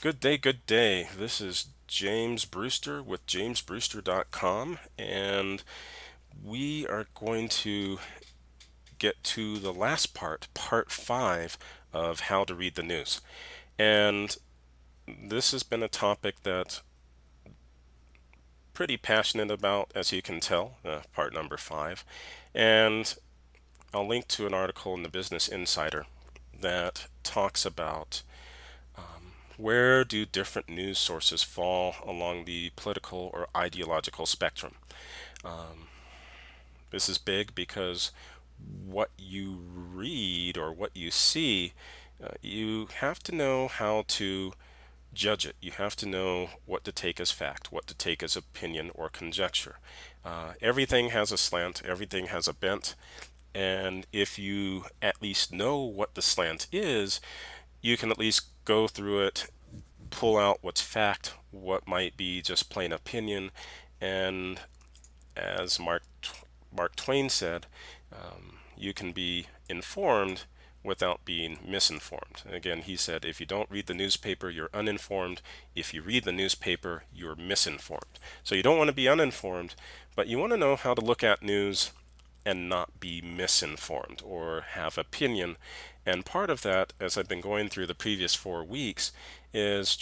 Good day, good day. This is James Brewster with jamesbrewster.com, and we are going to get to the last part, part five of how to read the news. And this has been a topic that pretty passionate about, as you can tell, part number five. And I'll link to an article in the Business Insider that talks about where do different news sources fall along the political or ideological spectrum. Um, this is big because what you read or what you see, you have to know how to judge it. You have to know what to take as fact, what to take as opinion or conjecture. Everything has a slant, everything has a bent, and if you at least know what the slant is, you can at least go through it, pull out what's fact, what might be just plain opinion, and as Mark Twain said, you can be informed without being misinformed. Again, he said, if you don't read the newspaper, you're uninformed. If you read the newspaper, you're misinformed. So you don't want to be uninformed, but you want to know how to look at news and not be misinformed or have opinion. And part of that, as I've been going through the previous 4 weeks, is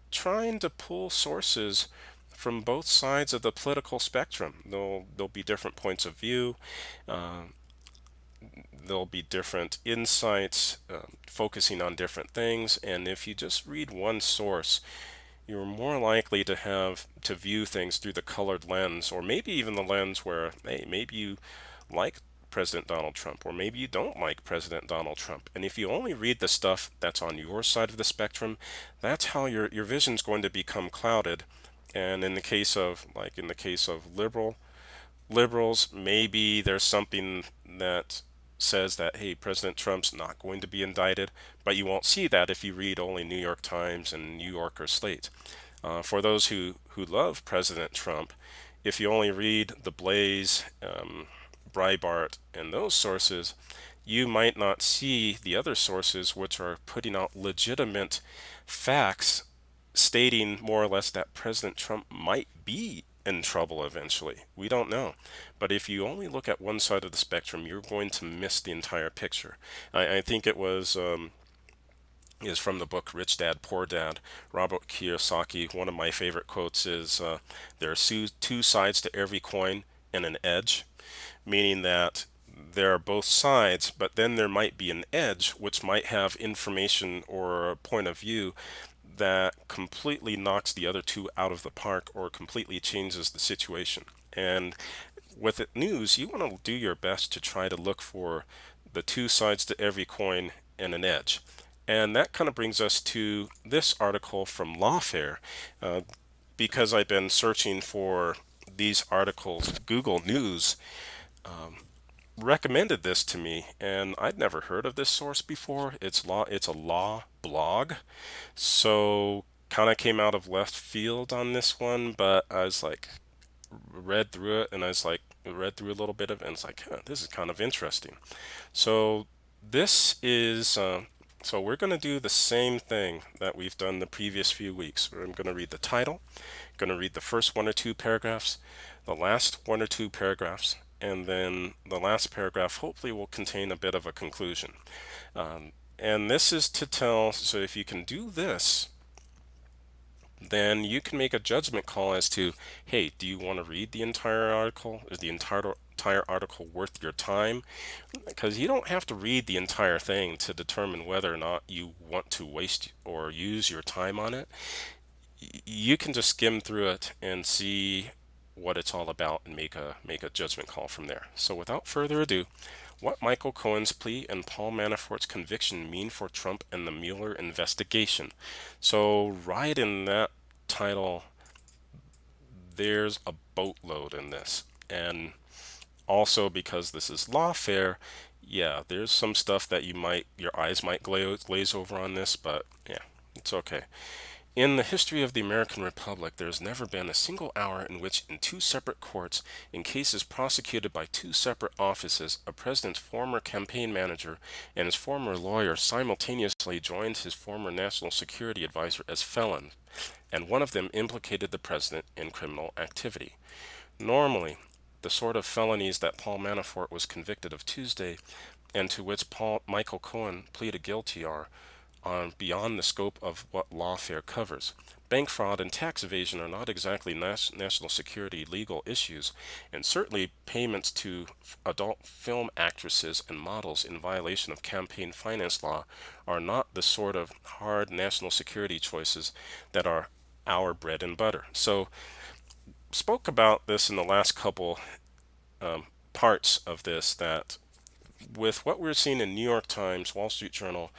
trying to pull sources from both sides of the political spectrum. There'll be different points of view. Uh, there'll be different insights, focusing on different things. And if you just read one source, you're more likely to have to view things through the colored lens, or maybe even the lens where, hey, maybe you like President Donald Trump, or maybe you don't like President Donald Trump. And if you only read the stuff that's on your side of the spectrum, that's how your vision's going to become clouded. And in the case of, like in the case of liberals, maybe there's something that says that, hey, President Trump's not going to be indicted, but you won't see that if you read only New York Times and New Yorker Slate. For those who love President Trump, if you only read the Blaze, Breitbart, and those sources, you might not see the other sources which are putting out legitimate facts stating more or less that President Trump might be in trouble eventually. We don't know. But if you only look at one side of the spectrum, you're going to miss the entire picture. I think it was is from the book Rich Dad Poor Dad, Robert Kiyosaki. One of my favorite quotes is, there are two sides to every coin and an edge, meaning that there are both sides, but then there might be an edge which might have information or a point of view that completely knocks the other two out of the park or completely changes the situation. And with it news, you want to do your best to try to look for the two sides to every coin and an edge. And that kind of brings us to this article from Lawfare. Because I've been searching for these articles, Google News recommended this to me, and I'd never heard of this source before. It's a law blog, so kind of came out of left field on this one, but I was like, read through it, and I was like, read through a little bit of it, and it's like, huh, this is kind of interesting. So this is so we're going to do the same thing that we've done the previous few weeks. I'm going to read the title, going to read the first one or two paragraphs, the last one or two paragraphs, and then the last paragraph hopefully will contain a bit of a conclusion. And this is to tell, so if you can do this, then you can make a judgment call as to, hey, do you want to read the entire article? Is the entire article worth your time? Because you don't have to read the entire thing to determine whether or not you want to waste or use your time on it. You can just skim through it and see what it's all about and make a judgment call from there. So without further ado, what Michael Cohen's plea and Paul Manafort's conviction mean for Trump and the Mueller investigation. So right in that title, there's a boatload in this. And also because this is lawfare, yeah, there's some stuff that your eyes might glaze over on this, but yeah, it's okay. In the history of the American Republic, there has never been a single hour in which, in two separate courts, in cases prosecuted by two separate offices, a president's former campaign manager and his former lawyer simultaneously joined his former national security advisor as felons, and one of them implicated the president in criminal activity. Normally, the sort of felonies that Paul Manafort was convicted of Tuesday and to which Michael Cohen pleaded guilty are on beyond the scope of what lawfare covers. Bank fraud and tax evasion are not exactly national security legal issues, and certainly payments to adult film actresses and models in violation of campaign finance law are not the sort of hard national security choices that are our bread and butter. So, spoke about this in the last couple parts of this that with what we're seeing in New York Times, Wall Street Journal,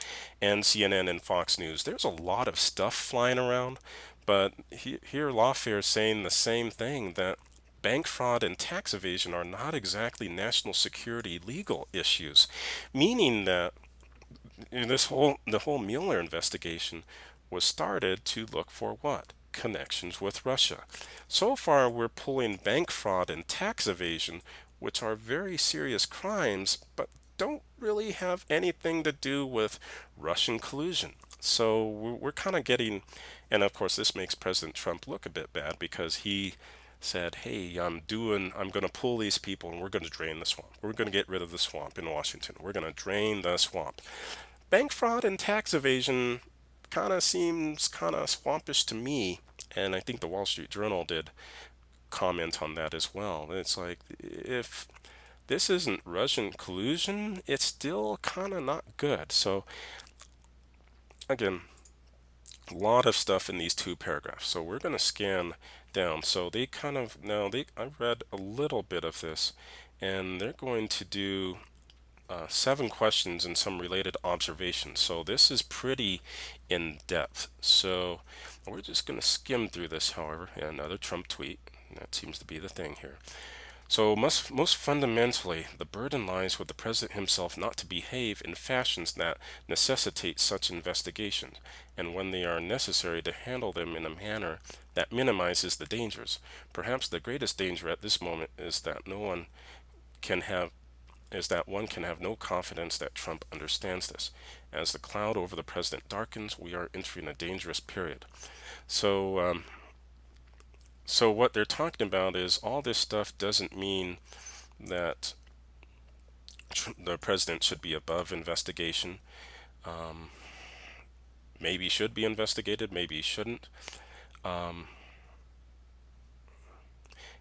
and CNN and Fox News, there's a lot of stuff flying around. But here, Lawfare is saying the same thing that bank fraud and tax evasion are not exactly national security legal issues, meaning that the whole Mueller investigation was started to look for what? Connections with Russia. So far, we're pulling bank fraud and tax evasion, which are very serious crimes, but don't really have anything to do with Russian collusion. So we're kind of getting, and of course, this makes President Trump look a bit bad because he said, "Hey, I'm going to pull these people and we're going to drain the swamp. We're going to get rid of the swamp in Washington. We're going to drain the swamp." Bank fraud and tax evasion kind of seems kind of swampish to me, and I think the Wall Street Journal did comment on that as well. It's like if this isn't Russian collusion, it's still kind of not good. So again, a lot of stuff in these two paragraphs. So we're going to scan down. So they kind of now they I read a little bit of this, and they're going to do 7 questions and some related observations. So this is pretty in depth. So we're just going to skim through this, however. Yeah, another Trump tweet. That seems to be the thing here. So most fundamentally, the burden lies with the president himself not to behave in fashions that necessitate such investigations, and when they are necessary to handle them in a manner that minimizes the dangers. Perhaps the greatest danger at this moment is that can have one can have no confidence that Trump understands this. As the cloud over the president darkens, we are entering a dangerous period. So, so what they're talking about is all this stuff doesn't mean that the president should be above investigation. Um, Maybe he should be investigated, maybe he shouldn't. Um,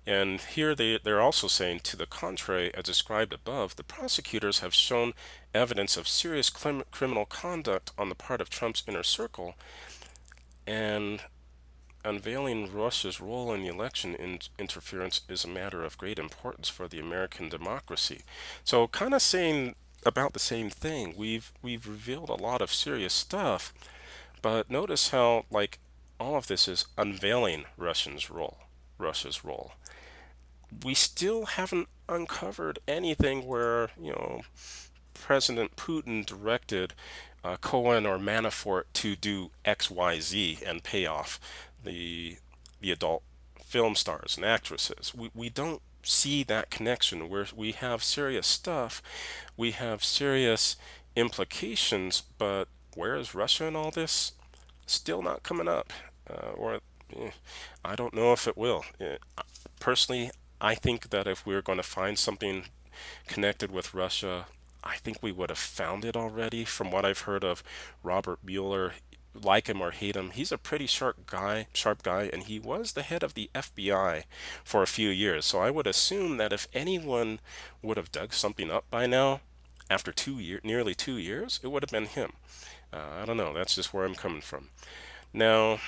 And here they're also saying, to the contrary, as described above, the prosecutors have shown evidence of serious criminal conduct on the part of Trump's inner circle, and unveiling Russia's role in the election interference is a matter of great importance for the American democracy. So kind of saying about the same thing. We've revealed a lot of serious stuff, but notice how like all of this is unveiling Russia's role. We still haven't uncovered anything where, President Putin directed Cohen or Manafort to do X, Y, Z and pay off the the adult film stars and actresses. We don't see that connection where we have serious stuff, we have serious implications, but where is Russia in all this? Still not coming up. Or I don't know if it will. Personally, I think that if we're going to find something connected with Russia, I think we would have found it already. From what I've heard of Robert Mueller, like him or hate him, he's a pretty sharp guy, and he was the head of the FBI for a few years. So I would assume that if anyone would have dug something up by now, after nearly 2 years, it would have been him. I don't know. That's just where I'm coming from. Now,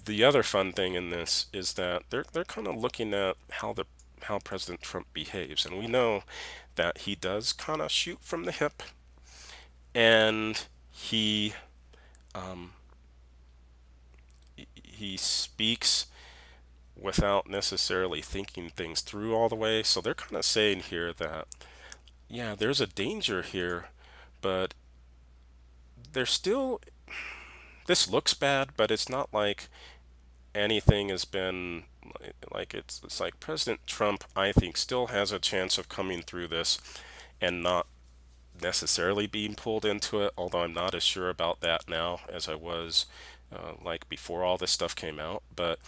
the other fun thing in this is that they're kind of looking at how President Trump behaves, and we know that he does kind of shoot from the hip, and um, he speaks without necessarily thinking things through all the way. So they're kind of saying here that yeah, there's a danger here, but there's still this looks bad, but it's not like anything has been like it's like President Trump, I think, still has a chance of coming through this and not necessarily being pulled into it, although I'm not as sure about that now as I was like before all this stuff came out. But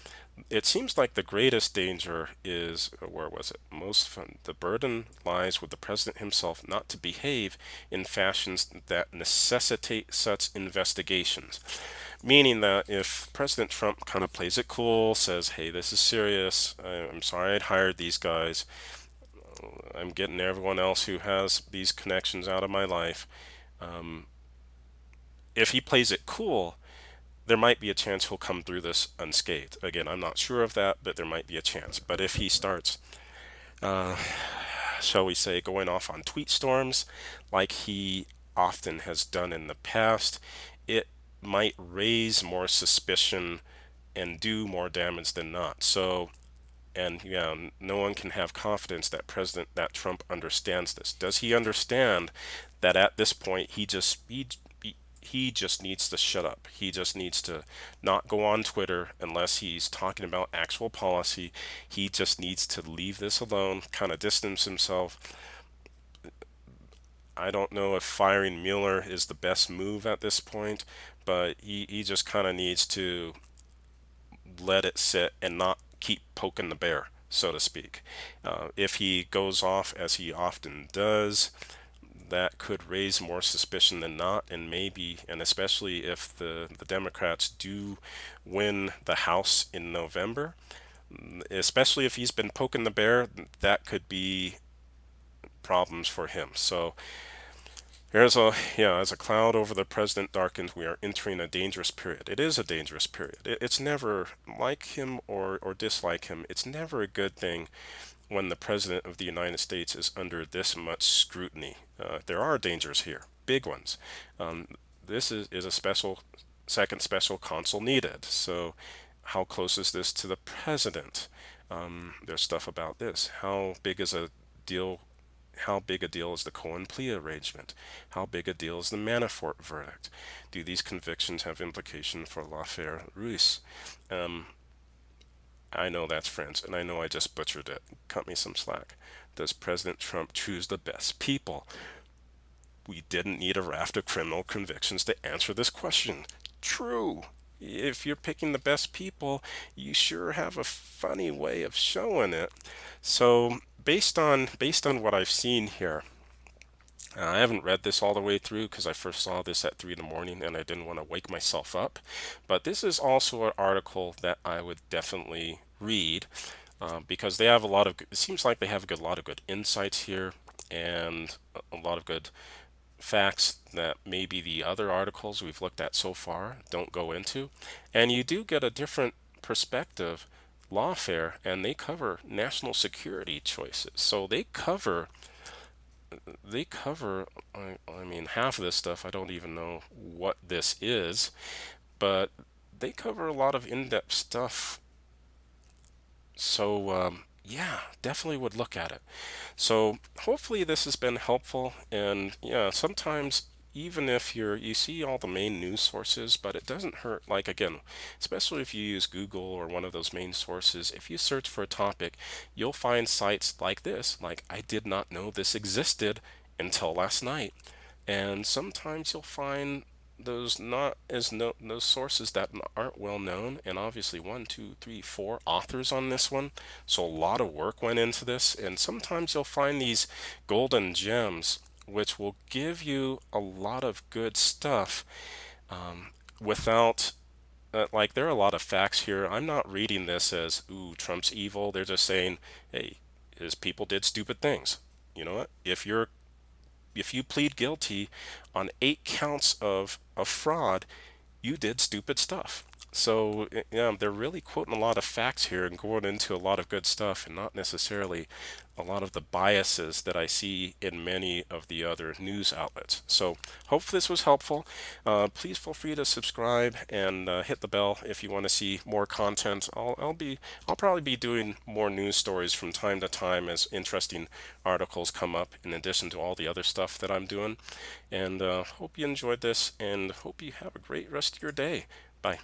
it seems like the greatest danger is, where was it? Most fun, the burden lies with the president himself not to behave in fashions that necessitate such investigations. Meaning that if President Trump kind of plays it cool, says, hey, this is serious, I'm sorry I'd hired these guys, I'm getting everyone else who has these connections out of my life. Um, if he plays it cool, there might be a chance he'll come through this unscathed. Again, I'm not sure of that, but there might be a chance. But if he starts, uh, shall we say, going off on tweet storms like he often has done in the past, it might raise more suspicion and do more damage than not. So, and yeah, no one can have confidence that Trump understands this. Does he understand that at this point he just needs to shut up. He just needs to not go on Twitter unless he's talking about actual policy. He just needs to leave this alone, kind of distance himself. I don't know if firing Mueller is the best move at this point, but he just kind of needs to let it sit and not keep poking the bear, so to speak. If he goes off as he often does, that could raise more suspicion than not, and maybe, and especially if the Democrats do win the House in November, especially if he's been poking the bear, that could be problems for him. So there's a, yeah, as a cloud over the president darkens, we are entering a dangerous period. It is a dangerous period. It's never, like him or dislike him, it's never a good thing when the president of the United States is under this much scrutiny. There are dangers here, big ones. Um, this is a second special counsel needed. So how close is this to the president? There's stuff about this. Deal how big a deal is the Cohen plea arrangement? How big a deal is the Manafort verdict? Do these convictions have implication for Lawfare Ruiz? Um, I know that's French, and I know I just butchered it. Cut me some slack. Does President Trump choose the best people? We didn't need a raft of criminal convictions to answer this question. True. If you're picking the best people, you sure have a funny way of showing it. So, based on what I've seen here, I haven't read this all the way through because I first saw this at 3 in the morning and I didn't want to wake myself up. But this is also an article that I would definitely read because they have a lot of, it seems like they have a lot of good insights here and a lot of good facts that maybe the other articles we've looked at so far don't go into. And you do get a different perspective. Lawfare, and they cover national security choices. So they cover I mean half of this stuff I don't even know what this is, but they cover a lot of in-depth stuff. So yeah, definitely would look at it. So hopefully this has been helpful. And yeah, sometimes even if you see all the main news sources, but it doesn't hurt. Like again, especially if you use Google or one of those main sources, if you search for a topic, you'll find sites like this. Like I did not know this existed until last night. And sometimes you'll find those not as no those sources that aren't well known, and obviously one, two, three, four authors on this one, so a lot of work went into this. And sometimes you'll find these golden gems which will give you a lot of good stuff without like there are a lot of facts here. I'm not reading this as ooh Trump's evil. They're just saying hey, his people did stupid things. You know what, if you plead guilty on 8 counts of fraud, you did stupid stuff. So yeah, they're really quoting a lot of facts here and going into a lot of good stuff, and not necessarily a lot of the biases that I see in many of the other news outlets. So hope this was helpful. Please feel free to subscribe and hit the bell if you want to see more content. I'll probably be doing more news stories from time to time as interesting articles come up, in addition to all the other stuff that I'm doing. And hope you enjoyed this, and hope you have a great rest of your day. Bye.